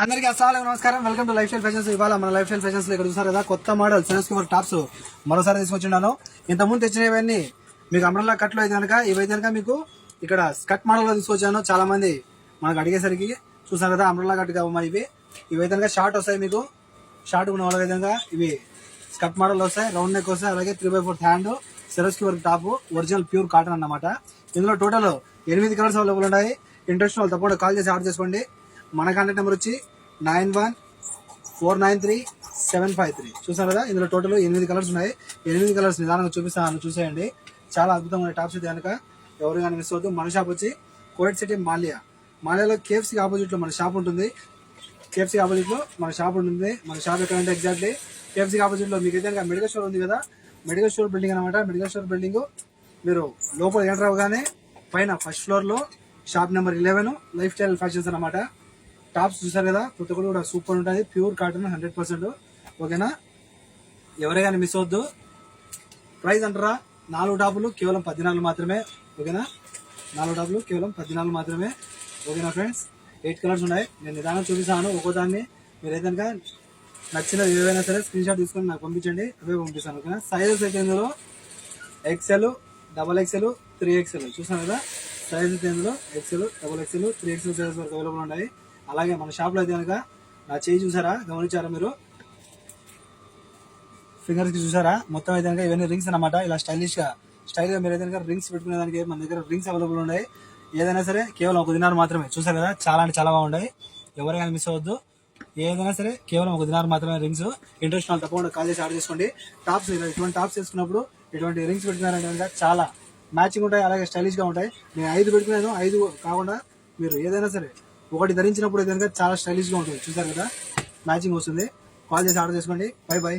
అందరికీ అస్సలాము నమస్కారం. Welcome to life style fashions. ఇవాళ మన లైఫ్ స్టైల్ ఫ్యాషన్స్ లో ఇక్కడ చూసారు కదా కొత్త మోడల్ సెలెస్క్యూబర్ టాప్స్ మరోసారి తీసుకొచ్చిన్నాను. ఇంతకుముందు తెచ్చినవన్నీ మీకు అంబ్రెల్లా కట్లు అయితే కనుక ఇవైతే కనుక మీకు ఇక్కడ స్కట్ మోడల్ లో తీసుకొచ్చాను. చాలా మంది మనకు అడిగేసరికి చూసారు కదా అంబ్రెల్లా కట్ కావమ్మా ఇవైతే కనుక షార్ట్ వస్తాయి. మీకు షార్ట్ ఉన్న వాళ్ళ విధంగా ఇవి స్కట్ మోడల్ వస్తాయి, రౌండ్ నెక్ వస్తాయి, అలాగే 3/4 హ్యాండ్ సెలెస్క్యూబర్ టాప్ ఒరిజినల్ ప్యూర్ కాటన్ అన్నమాట. ఇందులో టోటల్ 8 కలర్స్ అవైలబుల్ ఉన్నాయి. ఇంట్రెస్ట్ వాళ్ళు తప్పకుండా కాల్ చేసి ఆర్డర్ చేసుకోండి. మన కాంటాక్ట్ నెంబర్ వచ్చి 91493753. చూసారు కదా ఇందులో టోటల్ 8 కలర్స్ ఉన్నాయి. 8 కలర్స్ నిదానంగా చూపిస్తాను, చూసేయండి. చాలా అద్భుతమైన టాప్స్ అయితే కనుక ఎవరు కానీ మిస్ అవద్దు. మన షాప్ వచ్చి కోవిడ్ సిటీ మాల్యాలో కేఎఫ్సీ ఆపోజిట్ లో మన షాప్ ఉంటుంది. కేఎఫ్సీ ఆపోజిట్ లో మన షాప్ ఉంటుంది. మన షాప్ ఎక్కడంటే ఎగ్జాక్ట్లీ కేఎఫ్సీ ఆపోజిట్ లో మీకు అయితే మెడికల్ స్టోర్ ఉంది కదా, మెడికల్ స్టోర్ బిల్డింగ్ అనమాట. మెడికల్ స్టోర్ బిల్డింగ్ మీరు లోపల ఎంటర్ అవగానే పైన ఫస్ట్ ఫ్లోర్ లో shop number 11 life style fashions అనమాట. టాప్స్ చూసారు కదా ప్రతి ఒక్కరు కూడా సూపర్ ఉంటుంది. Pure cotton 100%. ఓకేనా, ఎవరైనా మిస్ అవద్దు. ప్రైస్ అంటారా 4 టాపులు కేవలం 14 మాత్రమే. ఓకేనా, 4 టాపులు కేవలం 14 మాత్రమే. ఓకేనా ఫ్రెండ్స్, 8 కలర్స్ ఉన్నాయి. నేను నిదానం చూపిస్తాను. ఒక్కోదాన్ని మీరు ఏదైనా నచ్చిన ఏవైనా సరే స్క్రీన్ షాట్ తీసుకొని నాకు పంపించండి, అవే పంపిస్తాను. ఓకేనా, సైజెస్ అయితే ఇందులో XL, XXL, 3XL చూసాను కదా. సైజ్ అయితే ఇందులో XL, XXL, 3XL సైజెస్ వరకు అవైలబుల్ ఉన్నాయి. అలాగే మన షాప్ లో అయితే కనుక నా చేయి చూసారా, గమనించారా మీరు, ఫింగర్స్ కి చూసారా, మొత్తం అయితే కనుక ఇవన్నీ రింగ్స్ అనమాట. ఇలా స్టైల్ గా మీరు అయితే కనుక రింగ్స్ పెట్టుకునే దానికి మన దగ్గర రింగ్స్ అవైలబుల్ ఉన్నాయి. ఏదైనా సరే కేవలం 1 దినార్ మాత్రమే. చూసారు కదా చాలా అంటే చాలా బాగుంటాయి. ఎవరైనా మిస్ అవ్వద్దు. ఏదైనా సరే కేవలం 1 దినార్ మాత్రమే రింగ్స్. ఇంట్రెస్ట్ వాళ్ళు తప్పకుండా కాల్ చేసి ఆర్డర్ చేసుకోండి. టాప్స్ ఇటువంటి టాప్స్ వేసుకున్నప్పుడు ఇటువంటి రింగ్స్ పెట్టుకున్నారంటే కనుక చాలా మ్యాచింగ్ ఉంటాయి, అలాగే స్టైలిష్ గా ఉంటాయి. నేను 5 పెట్టుకున్నాను. 5 కాకుండా మీరు ఏదైనా సరే ఒకటి ధరించినప్పుడు అయితే కనుక చాలా స్టైలిష్ గా ఉంటుంది. చూసారు కదా మ్యాచింగ్ వస్తుంది. కాల్ చేసి ఆర్డర్ చేసుకోండి. By by.